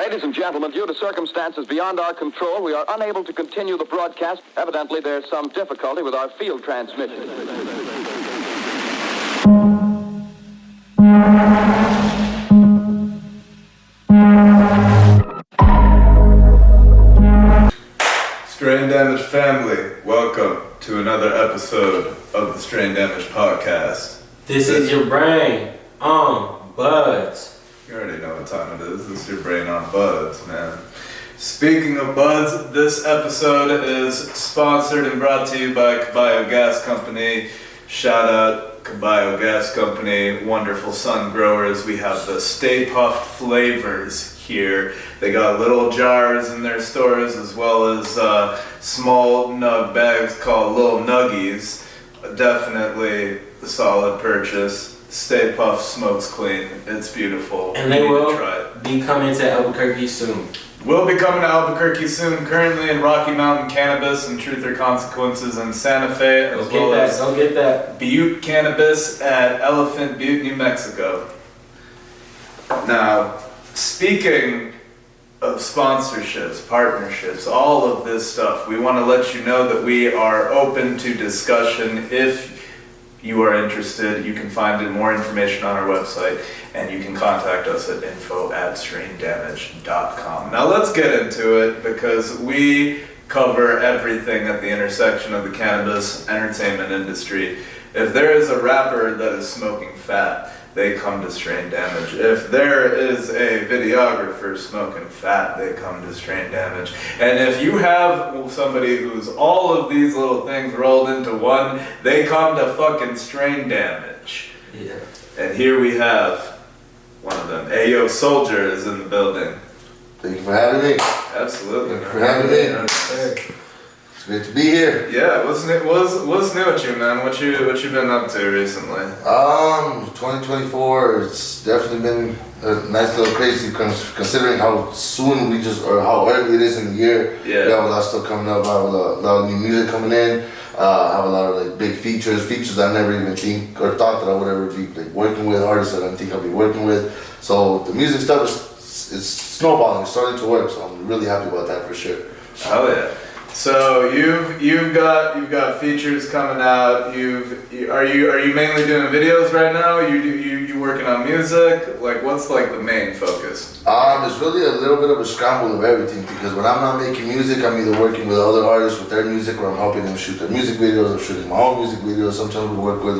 Ladies and gentlemen, due to circumstances beyond our control, we are unable to continue the broadcast. Evidently, there's some difficulty with our field transmission. Strain Damage family, welcome to another episode of the Strain Damage podcast. This is your brain on buds. You already know what time it is. This is your brain on buds, man. Speaking of buds, this episode is sponsored and brought to you by Caballo Gas Company. Shout out Caballo Gas Company, wonderful sun growers. We have the Stay Puft flavors here. They got little jars in their stores as well as small nug bags called Little Nuggies. Definitely a solid purchase. Stay Puft smokes clean. It's beautiful. And they will be coming to Albuquerque soon. We'll be coming to Albuquerque soon. Currently in Rocky Mountain Cannabis and Truth or Consequences in Santa Fe, as well as Go get that. Butte Cannabis at Elephant Butte, New Mexico. Now, speaking of sponsorships, partnerships, all of this stuff, we want to let you know that we are open to discussion. If you are interested, you can find more information on our website, and you can contact us at info@straindamage.com. Now let's get into it, because we cover everything at the intersection of the cannabis entertainment industry. If there is a rapper that is smoking fat, they come to Strain Damage. If there is a videographer smoking fat, they come to Strain Damage. And if you have somebody who's all of these little things rolled into one, they come to fucking Strain Damage. Yeah. And here we have one of them. Ayo Soldier is in the building. Thank you for having me. Absolutely. Thank you for having me. It's great to be here. Yeah, what's new with you, man? What you been up to recently? 2024, it's definitely been a nice little crazy considering how soon how early it is in the year. Yeah. We have a lot of stuff coming up. I have a lot of new music coming in. I have a lot of like big features I never even think or thought that I would ever be like working with, artists that I didn't think I'd be working with. So the music stuff is snowballing, it's starting to work. So I'm really happy about that for sure. Oh yeah. So you've got features coming out. Are you mainly doing videos right now? You working on music? Like, what's like the main focus? It's really a little bit of a scramble of everything, because when I'm not making music, I'm either working with other artists with their music, or I'm helping them shoot their music videos. I'm shooting my own music videos. Sometimes we work with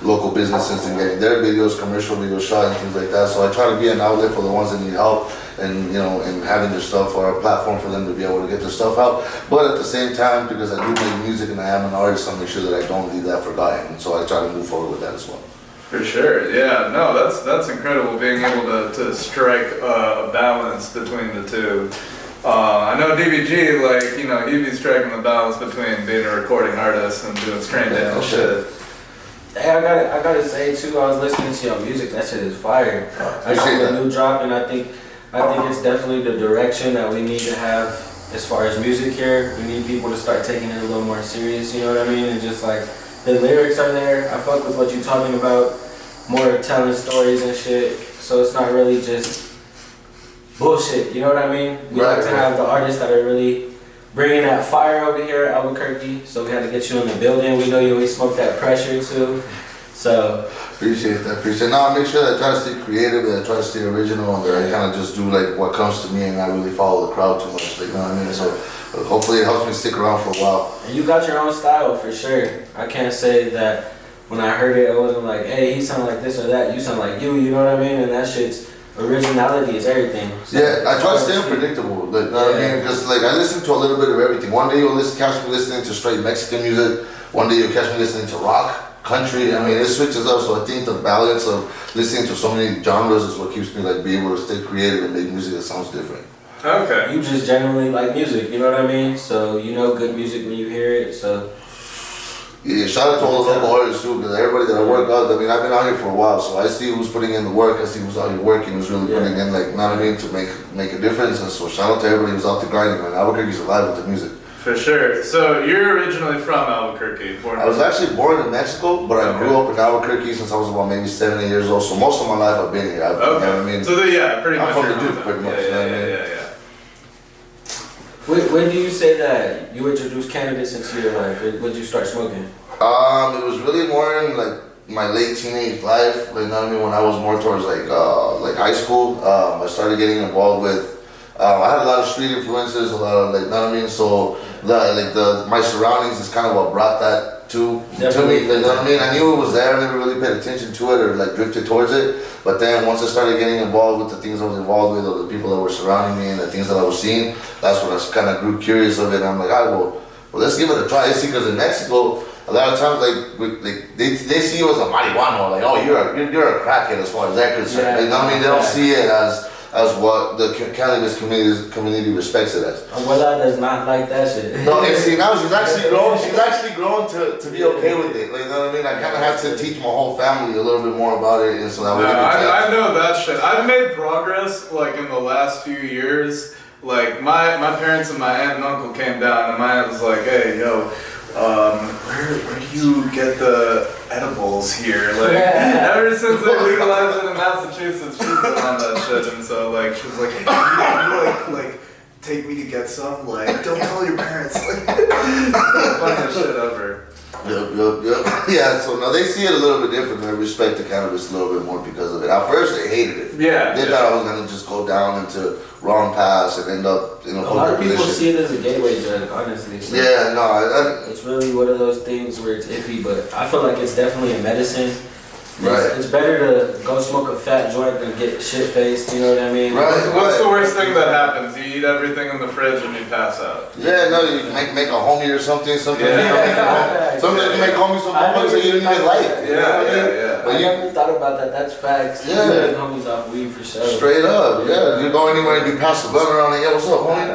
local businesses and getting their videos, commercial videos shot and things like that. So I try to be an outlet for the ones that need help, and and having their stuff, or a platform for them to be able to get their stuff out. But at the same time, because I do make music and I am an artist, I make sure that I don't leave that forgotten. And so I try to move forward with that as well. For sure, yeah. No, that's incredible, being able to strike a balance between the two. I know DBG, like, he'd be striking the balance between being a recording artist and doing Strain Damage shit. Hey, I gotta say too, I was listening to your music, that shit is fire. I see the new drop, and I think it's definitely the direction that we need to have as far as music here. We need people to start taking it a little more serious, you know what I mean? And just like, the lyrics are there. I fuck with what you're talking about, more telling stories and shit. So it's not really just bullshit, you know what I mean? We like to have the artists that are really bringing that fire over here at Albuquerque. So we had to get you in the building. We know you always smoke that pressure too. So appreciate that. No, I make sure that I try to stay creative, and I try to stay original, and that I kind of just do like what comes to me, and not really follow the crowd too much. Like, you know what I mean? So hopefully it helps me stick around for a while. And you got your own style for sure. I can't say that when I heard it, it wasn't like, hey, he sound like this or that. You sound like you know what I mean? And that shit's originality is everything. So yeah, I try to stay unpredictable. Like, you know what I mean? Because like I listen to a little bit of everything. One day you'll catch me listening to straight Mexican music. One day you'll catch me listening to rock, country. I mean, it switches up. So I think the balance of listening to so many genres is what keeps me like being able to stay creative and make music that sounds different. Okay. You just generally like music, you know what I mean? So you know good music when you hear it. So yeah, shout out to all the local artists too, because everybody that I work out, I mean, I've been out here for a while, so I see who's putting in the work, I see who's out here working, who's really putting in, like, you know what I mean, to make a difference. And so shout out to everybody who's out there grinding, man. Albuquerque's alive with the music. For sure. So you're originally from Albuquerque? I was actually born in Mexico, but I grew up in Albuquerque since I was about maybe 7, 8 years old. So most of my life I've been here. You know what I mean? So yeah, pretty much. I'm from the Duke, pretty much. Yeah. When do you say that you introduced cannabis into your life? When did you start smoking? It was really more in like my late teenage life. Like, you know what I mean? When I was more towards like high school, I started getting involved with. I had a lot of street influences, a lot of like, you know what I mean? So my surroundings is kind of what brought that to me. Like, you know what I mean? I knew it was there. I never really paid attention to it or like drifted towards it. But then once I started getting involved with the things I was involved with, or the people that were surrounding me and the things that I was seeing, that's when I kind of grew curious of it. And I'm like, all right, well, let's give it a try. See, because in Mexico, a lot of times they see you as a marihuana, like, oh, you're a crackhead as far as they're concerned. Yeah, like, you know what I mean? They don't see it as what the cannabis community respects it as. Abuela does not like that shit. No, and see, now she's actually grown to be okay with it. Like, you know what I mean? I kind of have to teach my whole family a little bit more about it, and so that way. I know that shit. I've made progress like in the last few years. Like my parents and my aunt and uncle came down, and my aunt was like, "Hey, yo, where do you get the edibles here?" Like, ever since they legalized it in Massachusetts, she's been on that shit, and so like she was like, "Hey, you like take me to get some? Like, don't tell your parents." Like, funniest shit ever. Yep. Yeah, so now they see it a little bit different. They respect the cannabis a little bit more because of it. At first, they hated it. Yeah. They thought I was gonna just go down into wrong paths and end up in a lot of people see it as a gateway drug, honestly. So yeah, no. It's really one of those things where it's iffy, but I feel like it's definitely a medicine. Right. It's better to go smoke a fat joint than get shit faced, you know what I mean? Right. What's the worst thing that happens? You eat everything in the fridge and you pass out. Yeah, no, you make a homie or something. Sometimes you make homies some homies that you didn't even like. Yeah. I never thought about that. That's facts. Yeah. You make homies off weed for sure. Straight up, yeah. You go anywhere and you pass the blunt around and yeah, what's up, homie?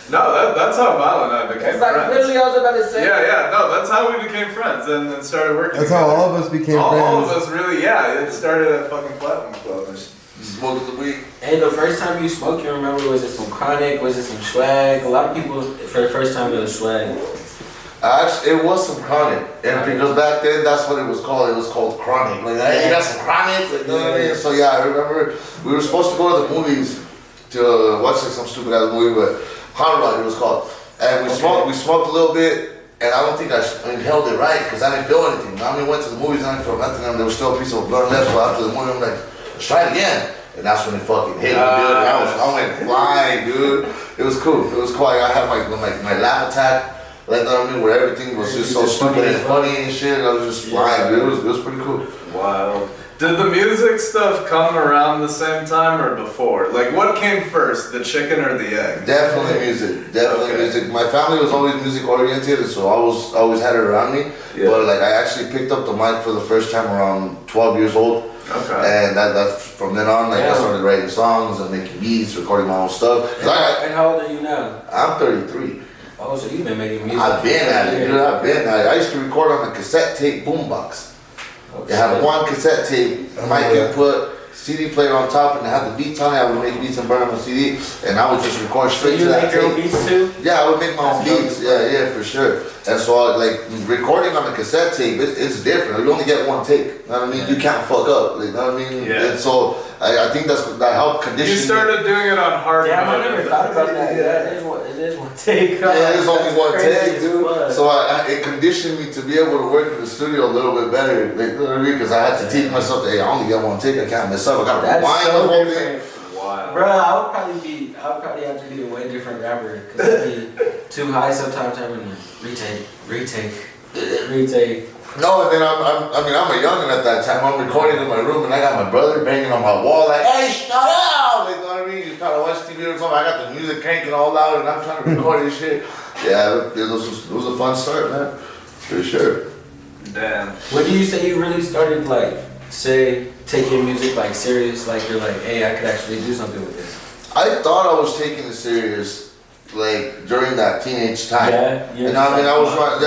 No, that's how Val and I became friends. Like literally, I was about to say. Yeah, no, that's how we became friends and then started working That's together. how all of us became friends. All of us really, yeah. It started at fucking Platinum Club. Smoking the weed. Hey, the first time you smoked, you remember, was it some chronic? Was it some swag? A lot of people, for the first time, it was swag. Actually, it was some chronic, and because back then that's what it was called. It was called chronic. Like, hey, you got some chronic, like, you know what I mean? So yeah, I remember we were supposed to go to the movies to watch like some stupid ass movie, but Hot Rod it was called, and we smoked a little bit, and I don't think I inhaled it right because I didn't feel anything. I mean, went to the movies, I didn't feel nothing, and there was still a piece of blunt left. So after the movie, I'm like, let's try it again. And that's when it fucking hit me, dude. And I went flying, dude. It was cool. It was cool. I had my laugh attack. Like, you know what I mean? Where everything was just so stupid and funny and shit. And I was just flying, dude. It was pretty cool. Wow. Did the music stuff come around the same time or before? Like, what came first, the chicken or the egg? Definitely music. Definitely music. My family was always music oriented, so I always had it around me. Yeah. But like, I actually picked up the mic for the first time around 12 years old. Okay. And that's from then on, like, I started writing songs and making beats, recording my own stuff. And how old are you now? I'm 33. Oh, so you've been making music. I've been at it, dude. I've been at it. I used to record on a cassette tape boombox. It had one cassette tape, a mic input, CD player on top, and it had the beats on it. I would make beats and burn them on CD, and I would just record straight to that tape. So you make your own beats too? Yeah, I would make my own beats. Yeah, for sure. And so, like, recording on a cassette tape, it's different. You only get one take. You know what I mean? You can't fuck up. Like, you know what I mean? Yeah. And so, I think that helped condition. You started doing it on hard mode. I never thought about that. Yeah, it is one take. Yeah, it's only one take, dude. So it conditioned me to be able to work in the studio a little bit better. Like, you know what I mean? Because I had to teach myself that, hey, I only get one take. I can't mess up. I gotta rewind the whole thing. Wow. Bro, I would probably have to be a way different rapper because I'd be too high sometimes. Having to retake. No, and then I'm a youngin' at that time. I'm recording in my room, and I got my brother banging on my wall like, "Hey, shut up!" Like, you know what I mean? You trying to watch TV or something. I got the music cranking all loud, and I'm trying to record this shit. Yeah, it was a fun start, man, for sure. Damn. When do you say you really started, like, taking music like serious? Like, you're like, hey, I could actually do something with this. I thought I was taking it serious. Like during that teenage time, yeah. And I mean, there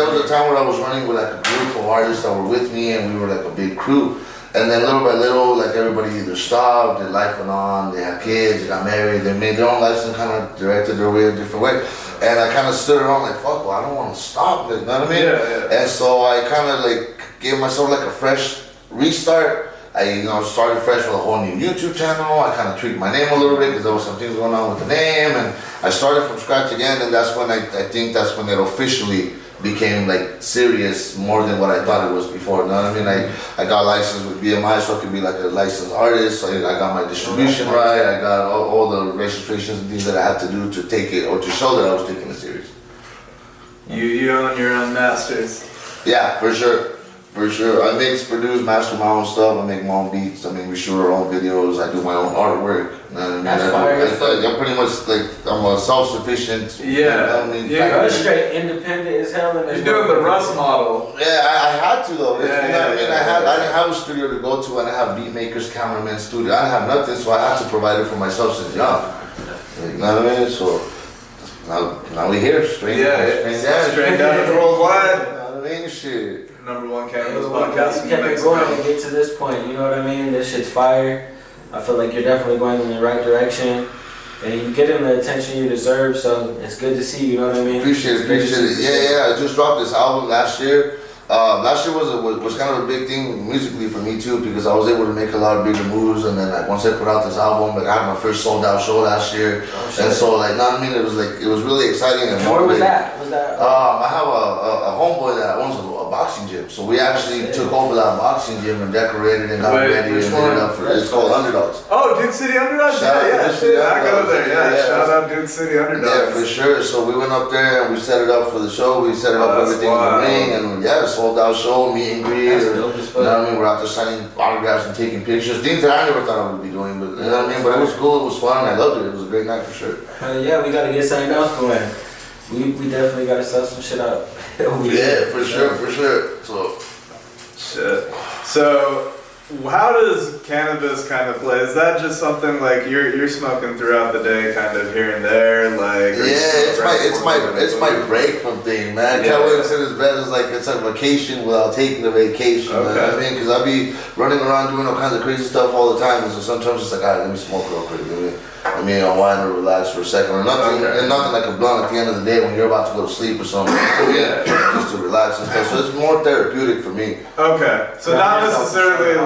was a time where I was running with like a group of artists that were with me, and we were like a big crew. And then little by little, like everybody either stopped, their life went on, they had kids, they got married, they made their own lives and kind of directed their way a different way. And I kind of stood around like, fuck, well, I don't want to stop it, you know what I mean? Yeah. And so I kind of like gave myself like a fresh restart. started fresh with a whole new YouTube channel. I kind of tweaked my name a little bit because there was some things going on with the name, and I started from scratch again. And that's when I think that's when it officially became like serious more than what I thought it was before. You know what I mean? I got licensed with BMI, so I could be like a licensed artist. I got my distribution right. I got all the registrations and things that I had to do to take it or to show that I was taking it serious. You own your own masters. Yeah, for sure. For sure. I mix, produce, master my own stuff. I make my own beats. I mean, we shoot our own videos. I do my own artwork. You know what I mean? I'm pretty much like, I'm a self-sufficient. Yeah. You're straight independent as hell. You're doing the Russ model. Yeah, I had to though. Yeah, you know what I mean? I didn't have a studio to go to. I didn't have beat makers, cameramen, studio. I didn't have nothing, so I had to provide it for myself since young. You know what I mean? So now we here, straight down to worldwide. You know what I mean? Shit. #1 cannabis podcast. You kept it going and get to this point, you know what I mean? This shit's fire. I feel like you're definitely going in the right direction. And you're getting the attention you deserve, so it's good to see, you know what I mean? Appreciate it. Yeah, I just dropped this album last year. Last year was kind of a big thing musically for me too, because I was able to make a lot of bigger moves, and then like once I put out this album, like I had my first sold out show last year, and so like, know what I mean, it was really exciting. And where was that? I have a homeboy that owns a boxing gym, so we actually took over that boxing gym and decorated and got ready and made it up for. It's called Underdogs. Oh, Duke City Underdogs. I go there. Yeah, shout out Duke City Underdogs. Yeah, for sure. So we went up there and we set it up for the show. We set it up everything in the ring, and yeah, sold out show, meet and greet. You know what I mean? We're out there signing autographs and taking pictures. Things that I never thought I would be doing, but you know what I mean? But it was cool. It was fun. I loved it. It was a great night for sure. Yeah, we gotta get something else going. We definitely gotta sell some shit out. Yeah, for sure. So, how does cannabis kind of play? Is that just something like you're smoking throughout the day, kind of here and there, like? Yeah, it's my break from things, man. Cat Williams in his bed is like it's a vacation without taking a vacation. Okay. You know what I mean? Because I be running around doing all kinds of crazy stuff all the time, and so sometimes it's like, alright, let me smoke real quick. I mean, unwind or relax for a second, or nothing, and nothing like a blunt at the end of the day when you're about to go to sleep or something. Just to relax and stuff. So it's more therapeutic for me. Okay, so not necessarily.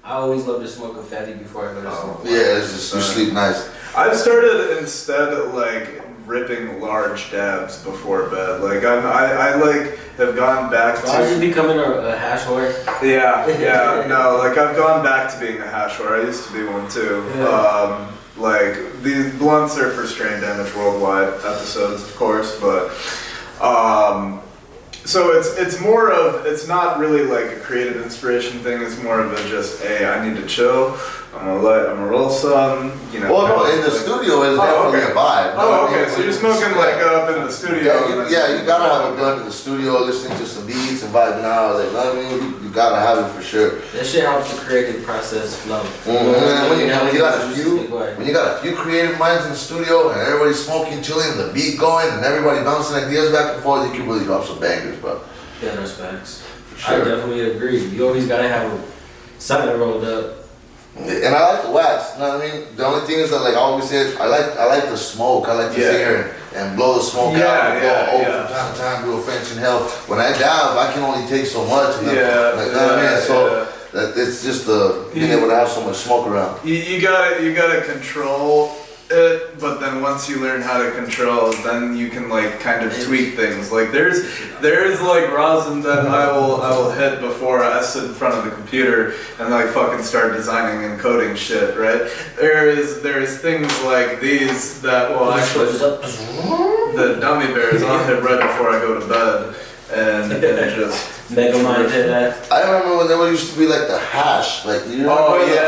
I always love to smoke a fatty before I go to sleep. Yeah, it's just you sleep nice. I've started instead like ripping large dabs before bed. Like I like have gone back to. Are you becoming a hash whore? Yeah. No, like I've gone back to being a hash whore. I used to be one too. Yeah. Like these blunts are for Strain Damage Worldwide episodes, of course, but so it's more of, it's not really like a creative inspiration thing. It's more of a just, hey, I need to chill. I'm gonna roll some, you know. Well, no, in the studio is definitely a vibe. Oh, okay. So you're smoking like up in the studio. Yeah, you gotta have a gun in the studio, listening to some beats and vibing out. Like, you know what I mean? You gotta have it for sure. That shit helps the creative process flow. Mm-hmm. When you got a few creative minds in the studio and everybody's smoking, chilling, and the beat going, and everybody bouncing ideas back and forth, you can really drop some bangers, bro. Yeah, those facts. Sure. I definitely agree. You always gotta have something rolled up. And I like the wax, you know what I mean? The only thing is that, like I always said, I like the smoke. I like to sit here and blow the smoke out and go from time to time, do a French inhale. When I dab, I can only take so much. You know what I mean? So that it's just being able to have so much smoke around. You gotta control it, but then once you learn how to control, then you can like kind of tweak things. Like there's like rosin that I will hit before I sit in front of the computer and like fucking start designing and coding shit, right? There's things like these that will actually the dummy bears I'll hit right before I go to bed and just Mega Mind did that. I remember when there used to be like the hash, like you know, the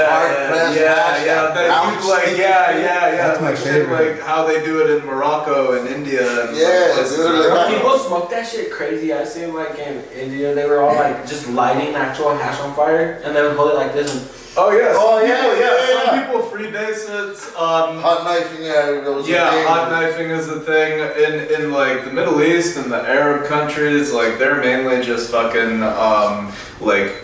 hard press hash. That's my favorite. Like how they do it in Morocco and India. And people smoke that shit crazy. I seen like in India, they were all like just lighting actual hash on fire, and they would hold it like this. And Some people freebase it. Hot knifing, hot knifing is a thing in like the Middle East and the Arab countries. Like they're mainly just fucking like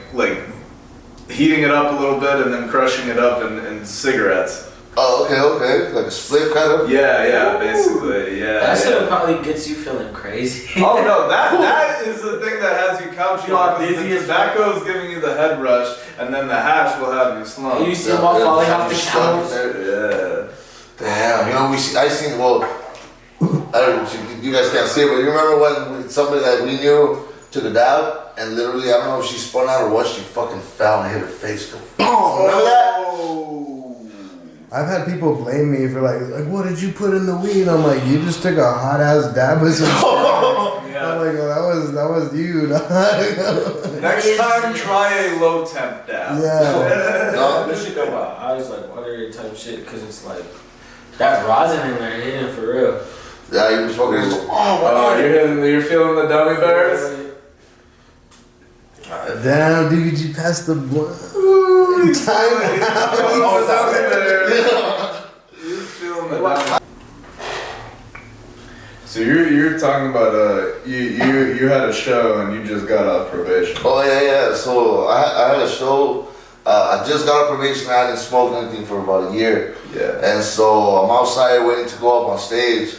heating it up a little bit and then crushing it up in cigarettes. Oh, okay. Like a split kind of? Yeah, basically, yeah. That shit yeah. probably gets you feeling crazy. Oh no, that is the thing that has you couching on, because the tobacco is giving you the head rush, and then the hash will have you slumped. You see them all falling off the couch. Yeah. Damn, you know, I seen, well, I don't, you guys can't see it, but you remember when somebody that we knew took a dab, and literally, I don't know if she spun out or what, she fucking fell and hit her face. Go, boom! Remember that? I've had people blame me for like, what did you put in the weed? I'm like, you just took a hot ass dab with some shit. Yeah. I'm like, well, that was you. Next time, try a low temp dab. Yeah. No, this shit got my eyes like watery type shit, because it's like that rosin in there hitting for real. Yeah, you were smoking this. Oh, you're feeling the gummy bears? Damn, dude, you passed the blunt. Time out. You're feeling the gummy. So you're talking about you had a show and you just got off probation. Oh yeah. So I had a show. I just got off probation. I hadn't smoked anything for about a year. Yeah. And so I'm outside waiting to go up on stage.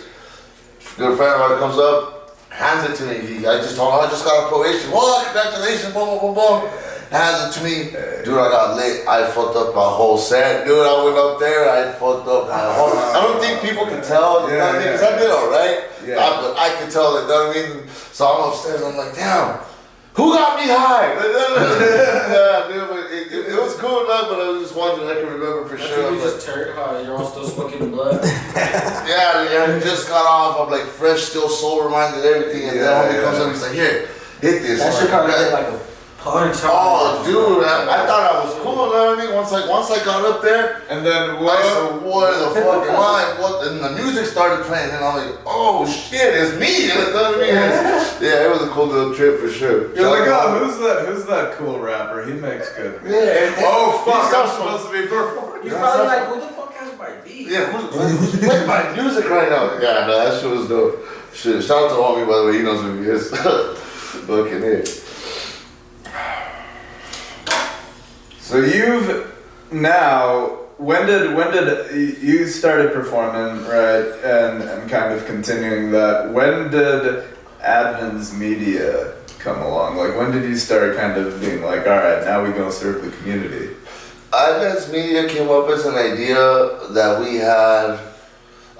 Good friend of mine comes up, hands it to me. I just told him I just got off probation. What? Congratulations! Boom, boom, boom, boom. Hands it to me. Dude, I got lit. I fucked up my whole set. Dude, I went up there. I fucked up my whole. I don't think people can tell. You know what I mean? Because I did alright. Yeah. But I could tell it. You know what I mean? So I'm upstairs. I'm like, damn. Who got me high? Yeah, dude, but it was cool enough, but I was just wondering, I can remember for sure. You just turned how you're all still smoking blood. Yeah, I just got off. I'm like fresh, still sober minded, everything. And then when he comes up, he's like, here, hit this. That shit probably hit like a punch. Oh, dude, I thought I was cool, you know what I mean? Once I got up there, And then I said, what the fuck am I? And the music started playing, and I'm like, oh shit, it's me. You know what I mean? Yeah, it was a cool little trip for sure. You're like, oh, who's that cool rapper? He makes good music. Yeah. Oh fuck, He's I'm not supposed to be performing. He's probably like, who the fuck has my beat? Yeah, who's playing my music right now? Yeah, no, that shit was dope. Shit, shout out to homie, by the way, he knows who he is. Looking here. So you've now, when did you started performing, right, and kind of continuing that? When did ADVANS Media come along? Like, when did you start kind of being like, all right, now we gonna serve the community? ADVANS Media came up as an idea that we had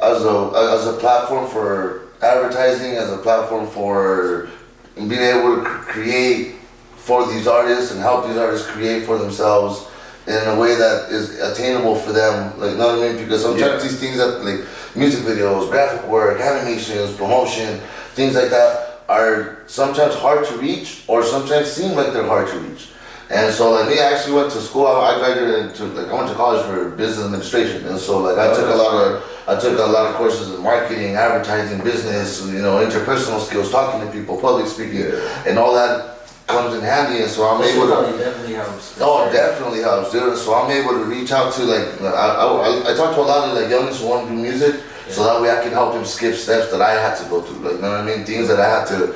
as a platform for advertising, as a platform for being able to create for these artists and help these artists create for themselves in a way that is attainable for them. Like, you know what I mean? Because sometimes these things that, like music videos, graphic work, animations, promotion, things like that are sometimes hard to reach or sometimes seem like they're hard to reach. And so like me, I actually went to school. I graduated I went to college for business administration, and so like I took a lot of courses in marketing, advertising, business, you know, interpersonal skills, talking to people, public speaking, and all that comes in handy. And so I'm able to. Definitely helps. Oh, it definitely helps, dude. So I'm able to reach out to like I talk to a lot of like youngins who want to do music, so that way I can help them skip steps that I had to go through. Like, you know what I mean? Things that I had to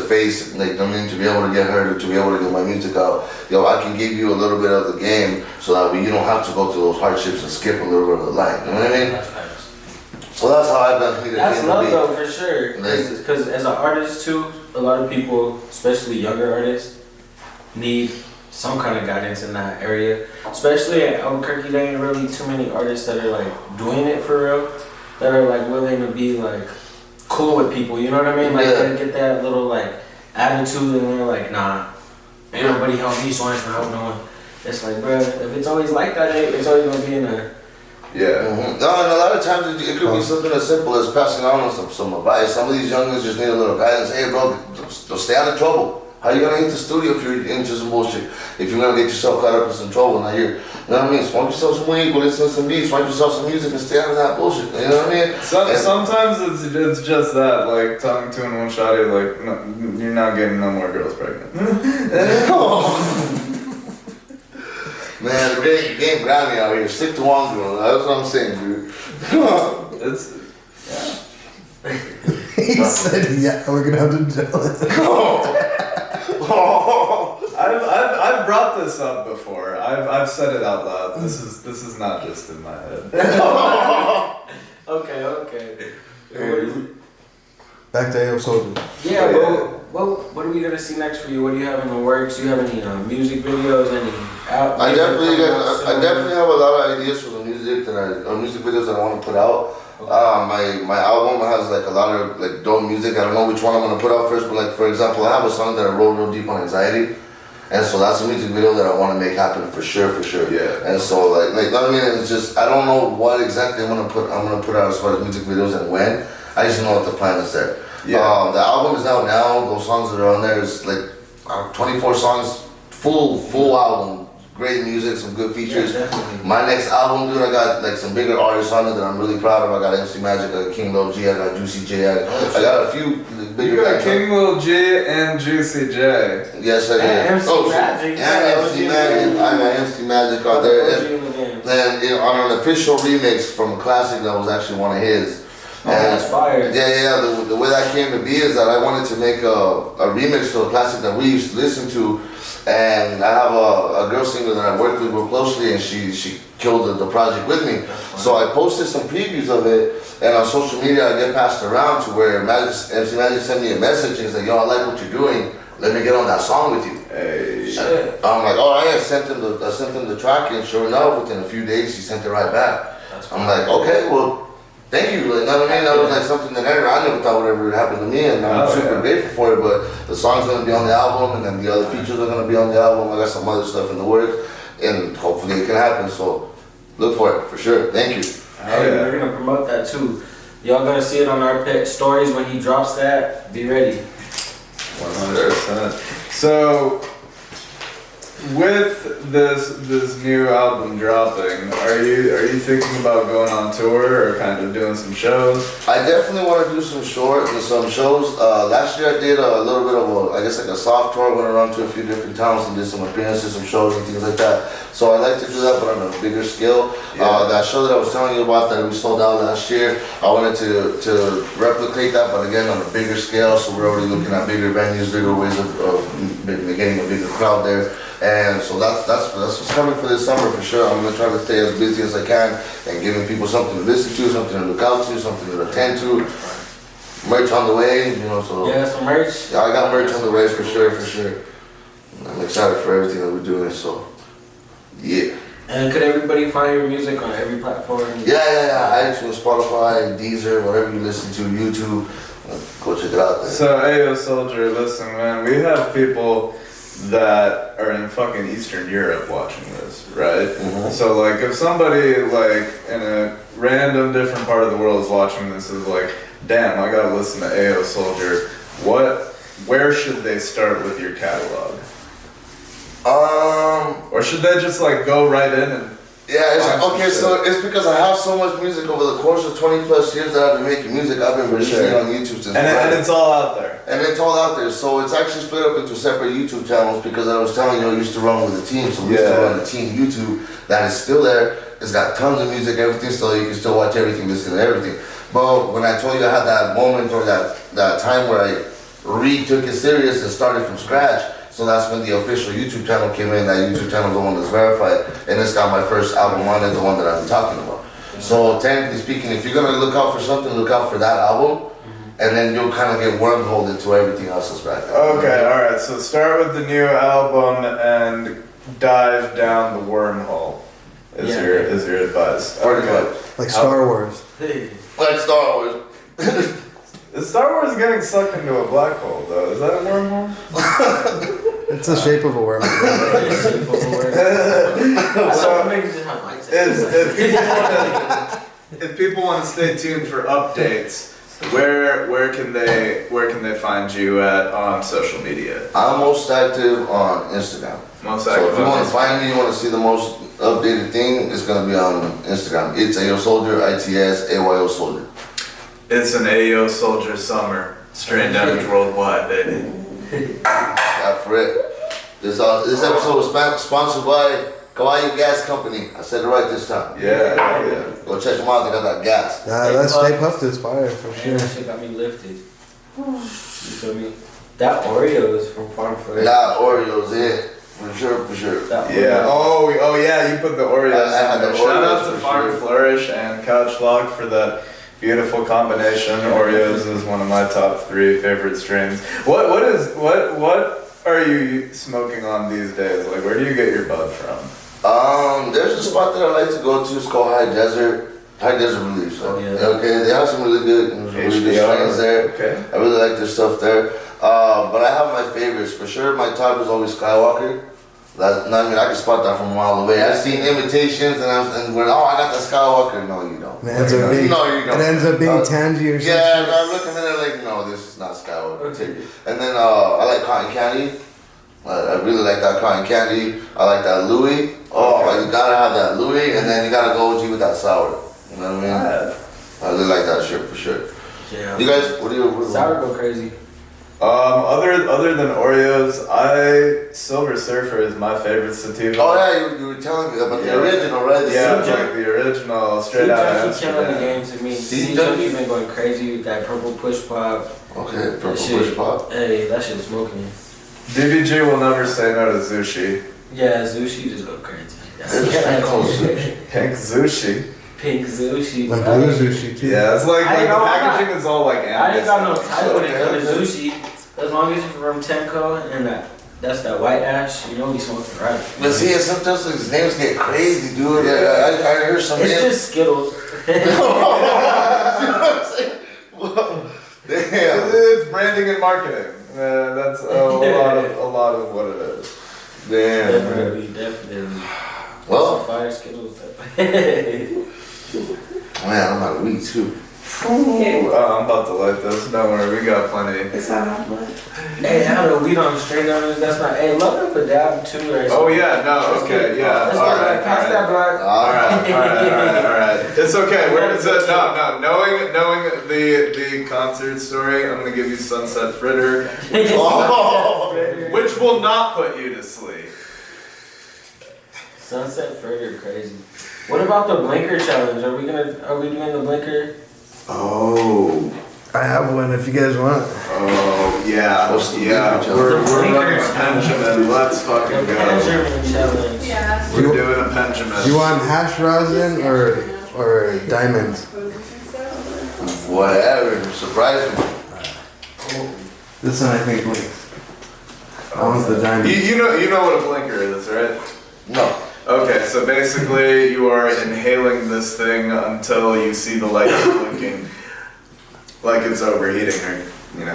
face, like, I mean, to be able to get heard, to be able to get my music out. Yo, I can give you a little bit of the game so that way you don't have to go through those hardships and skip a little bit of the line. You know what I mean? So that's how I've done it. That's love though, for sure. Because as an artist too, a lot of people, especially younger artists, need some kind of guidance in that area. Especially at Albuquerque, there ain't really too many artists that are like doing it for real, that are like willing to be like cool with people, you know what I mean? Like they get that little like attitude and they're like, nah, ain't nobody help me, so I ain't gonna help no one. It's like, bro, if it's always like that, it's always gonna be in a... Yeah. Mm-hmm. No, and a lot of times it could be something as simple as passing on some advice. Some of these youngins just need a little guidance. Hey, bro, don't stay out of trouble. How you gonna hit the studio if you're into some bullshit? If you're gonna get yourself caught up in some trouble, now you know what I mean? Smoke yourself some weed, go listen to some beats, find yourself some music and stay out of that bullshit. You know what I mean? Sometimes it's just that, like talking to in one shot, you're like, no, you're not getting no more girls pregnant. Man, the game got me out here. Stick to one girl. That's what I'm saying, dude. It's He said, yeah, we're gonna have to jealous. I've brought this up before. I've said it out loud. This is not just in my head. Okay. Back to AO Soldier. Yeah, what are we gonna see next for you? What do you have in the works? Do you have any music videos? Any out? I definitely have a lot of ideas for the music music videos that I want to put out. My album has like a lot of like dope music. I don't know which one I'm gonna put out first, but like for example, I have a song that I wrote real deep on anxiety, and so that's a music video that I want to make happen for sure. Yeah. And so like you know what I mean? It's just I don't know what exactly I'm gonna put out as far as music videos and when. I just know what the plan is there. Yeah. The album is out now. Those songs that are on there is like 24 songs, full album. Great music, some good features. Yeah, definitely. My next album, dude, I got like some bigger artists on it that I'm really proud of. I got MC Magic, I got King Lil G, I got Juicy J, I got a few bigger You got guys. King Lil G and Juicy J. Yes, I did. And MC Magic. And MC Magic. I got MC Magic out there. And on an official remix from a classic that was actually one of his. Oh, that's fire. Yeah. The way that came to be is that I wanted to make a remix to a classic that we used to listen to, and I have a girl singer that I work with real closely, and she killed the project with me. So I posted some previews of it, and on social media I get passed around to where MC Magic sent me a message and he's like, "Yo, I like what you're doing. Let me get on that song with you." Hey. I'm like, all right. I sent him the track, and sure enough, within a few days he sent it right back. I'm like, okay, well. Thank you, like, you know what I mean? That was like something that I never thought would ever happen to me, and I'm super grateful for it. But the song's gonna be on the album, and then the other features are gonna be on the album. I got some other stuff in the works, and hopefully it can happen. So look for it for sure. Thank you. Hey, we're gonna promote that too. Y'all gonna see it on our pet stories when he drops that. Be ready. 100%. So, with this new album dropping, are you thinking about going on tour or kind of doing some shows? I definitely want to do some shows. Last year I did a little bit of I guess like a soft tour. Went around to a few different towns and did some appearances, some shows and things like that. So I like to do that, but on a bigger scale. Yeah. That show that I was telling you about that we sold out last year, I wanted to replicate that, but again on a bigger scale. So we're already looking at bigger venues, bigger ways of getting a bigger crowd there. And so that's what's coming for this summer for sure. I'm gonna try to stay as busy as I can and giving people something to listen to, something to look out to, something to attend to. Merch on the way, you know. So yeah, some merch. Yeah, I got merch on the way for sure. I'm excited for everything that we're doing. So yeah. And could everybody find your music on every platform? Yeah. iTunes, Spotify, Deezer, whatever you listen to, YouTube. Go check it out there. So, Ayo Soldier, listen, man, we have people that are in fucking Eastern Europe watching this, right? Mm-hmm. So, like, if somebody, like, in a random different part of the world is watching this, is like, damn, I gotta listen to Ayo Soldier, where should they start with your catalog? Or should they just, like, go right in and... Yeah, so it's because I have so much music over the course of 20 plus years that I've been making music. I've been releasing it on YouTube since. And it's all out there. And it's all out there. So it's actually split up into separate YouTube channels because I was telling you I used to run with a team. So we used to run a team YouTube that is still there. It's got tons of music, everything still. You can still watch everything, listen to everything. But when I told you I had that moment or that time where I retook it serious and started from scratch, so that's when the official YouTube channel came in. That YouTube channel is the one that's verified, and it's got my first album on it, the one that I've been talking about. So technically speaking, if you're gonna look out for something, look out for that album, and then you'll kind of get wormholed into everything else that's back there. Okay, all right. So start with the new album and dive down the wormhole. Is your advice? Okay. Like Star Wars. Hey. Like Star Wars. Is Star Wars getting sucked into a black hole though? Is that a wormhole? It's the shape of a worm. If people want to stay tuned for updates, where can they find you at on social media? I'm most active on Instagram. So if you want to find me, you want to see the most updated thing, it's gonna be on Instagram. It's Ayo Soldier, ITSAYO Soldier. It's an Ayo Soldier summer. Strain damage worldwide, baby. Yeah, for it. This episode was sponsored by Caballo Gas Company. I said it right this time. Yeah. Go check them out. They got that gas. That Stay Puft is fire for sure. That shit got me lifted. You feel me? That Oreo is from Farm Fresh. That Oreo's it. For sure, for sure. Yeah. Oh yeah. You put the Oreos I had in there. the Shout out Oreos to for Farm sure. Flourish and Couch Lock for that beautiful combination. Oreos is one of my top 3 favorite strains. What are you smoking on these days? Like, where do you get your bud from? There's a spot that I like to go to. It's called High Desert Relief. So, Yeah. okay, they have some really good strains there. Okay. I really like their stuff there. But I have my favorites for sure. My top is always Skywalker. I mean, I can spot that from a mile away. I've seen imitations and when I got the Skywalker. No, you don't. It ends up being, No, you don't. It ends up being Tangy or something. Yeah, no, I'm looking at it like, no, this is not Skywalker. And then I like Cotton Candy. I really like that Cotton Candy. I like that Louis. Oh, you gotta have that Louis, and then you gotta go OG with that sour. You know what I mean? I really like that shit for sure. Yeah. You guys, what do you? Sour go crazy. Other than Oreos, Silver Surfer is my favorite sativa. Oh yeah, you were telling me about the original, right? Yeah, like the original, straight out of Sea Junkie killing the Amsterdam. game to me. Sea Sea Junkie? Junkie been going crazy with that purple push pop. Okay, purple That shit- push pop. Hey, that shit's smoking. DBG will never say no to Zushi. Yeah, Zushi just go crazy. There's a thing called sushi. Pink Zushi. Pink Sushi. And blue sushi too. Yeah, it's like, I the know, packaging is all like I ain't got no anise. title when it comes to sushi. As long as you're from Tenko and that's that white ash, you know we smoking right. But see, sometimes these names get crazy, dude. I heard some It's names. just Skittles. You know what I'm saying? Damn. It's branding and marketing. That's a lot of what it is. Damn. Definitely. Well, Some fire Skittles. man, I'm out of weed too. Oh, I'm about to light this. Don't worry, we got plenty. It's not enough blood. Hey, I don't know, we don't straight on this. That's not. Hey, love up a dab too, right? Oh yeah, no, okay, yeah. Let's All go right, back. Pass all that right. black. All right. It's okay. Where is it? No. Knowing the concert story, I'm gonna give you Sunset Fritter, which will not put you to sleep. Sunset Fritter, crazy. What about the blinker challenge? Are we doing the blinker? Oh. I have one if you guys want. Oh yeah. What's the Yeah. blinker We're challenge? running a Benjamin. Let's The fucking go. Benjamin challenge. Yeah. We're doing a Benjamin. You want hash rosin or diamonds? Whatever. Surprise me. This one I think blinks. That one's the diamond. You know what a blinker is, right? No. Okay, so basically you are inhaling this thing until you see the light blinking, like it's overheating or,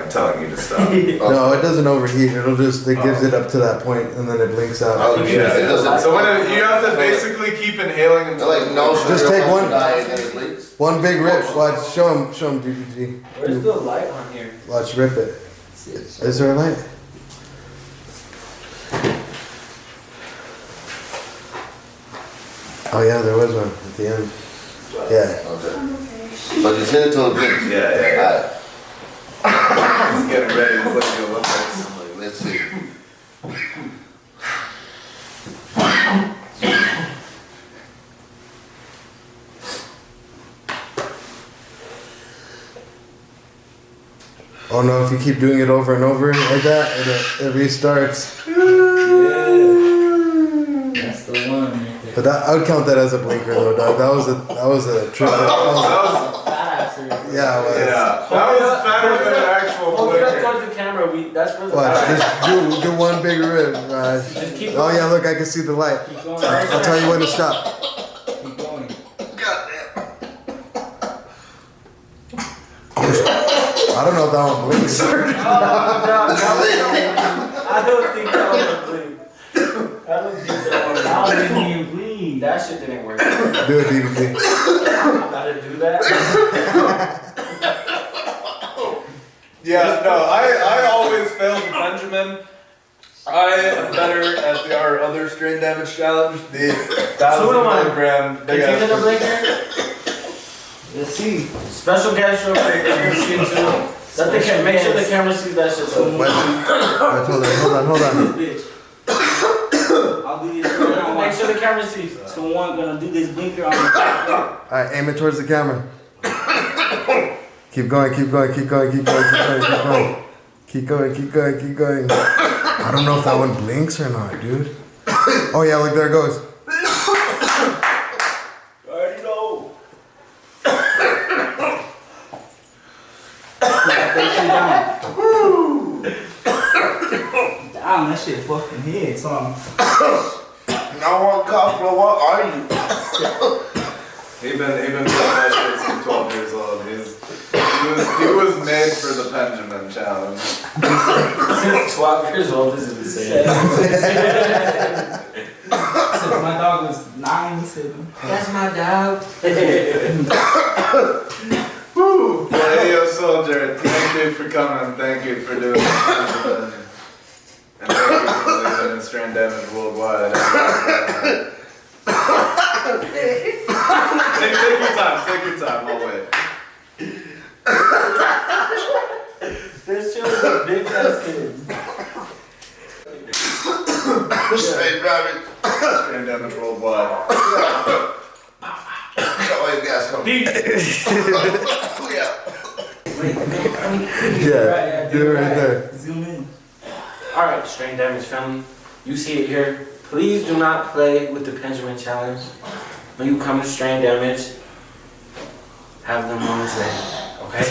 telling you to stop. No, it doesn't overheat. It gives it up to that point and then it blinks out. Oh, yeah, it doesn't. So you have to basically keep inhaling until Like no. Just take one. one. One big rip. Watch. Show him, DPG. Where's the light on here? Watch, rip it. Is there a light? Oh yeah, there was one at the end. Yeah. Okay. But just hit it till it blinks. Yeah. Alright. He's getting ready. It's like the Olympics. Let's see. Oh no, if you keep doing it over and over like that, it restarts. That's the one right there. But I would count that as a blinker though, dog. That was a triple. Yeah, it was. Yeah. That was better than an actual Hold it up blinker. towards the camera. That's where the Watch, light. just do one big rip. Just keep Oh yeah, look, I can see the light. Keep going. I'll tell you when to stop. Keep going. I don't know if that one blinks. I don't think that was bleed. I don't think that was. How did you bleed? That shit didn't work. Do it, DDP. I'm about to do that. Yeah, no, I always fail the Benjamin. I am better at our other strain damage challenge, the 1,000 milligram big Did you hit a ass. blinker? Let's see. Special guest real quick. You're gonna see it too. Let the make sure the camera sees that shit too. Wait, hold on. Bitch. I'll do this. Make sure the camera sees. So one gonna do this blinker on the back. Alright, aim it towards the camera. Keep going. Keep going. I don't know if that one blinks or not, dude. Oh yeah, look, there it goes. I already know. Damn, that shit fucking hit, son. Now what, Kafka, what are you? He been doing that shit since 12 years old. He was made for the Benjamin challenge. Since 12 years old, this is insane. Since my dog was 9, he said, That's my dog. Woo! Hey, yo, soldier, thank you for coming. Thank you for doing this. And thank you for living in strain damage worldwide. Take your time, I'll wait. this shit was a big ass kid. Straight rabbit. Strain damage worldwide. Got white gas coming. Yeah. Yeah, do it right there. Zoom in. Alright, Strain Damage family. You see it here. Please do not play with the Benjamin challenge. When you come to Strain Damage, have them on say, okay?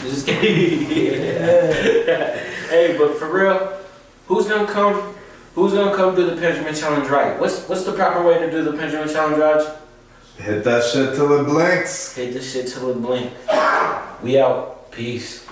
Just kidding. Hey, but for real, who's gonna come do the Benjamin challenge right? What's the proper way to do the Benjamin challenge, Raj? Hit that shit till it blinks. Hit this shit till it blink. We out. Peace.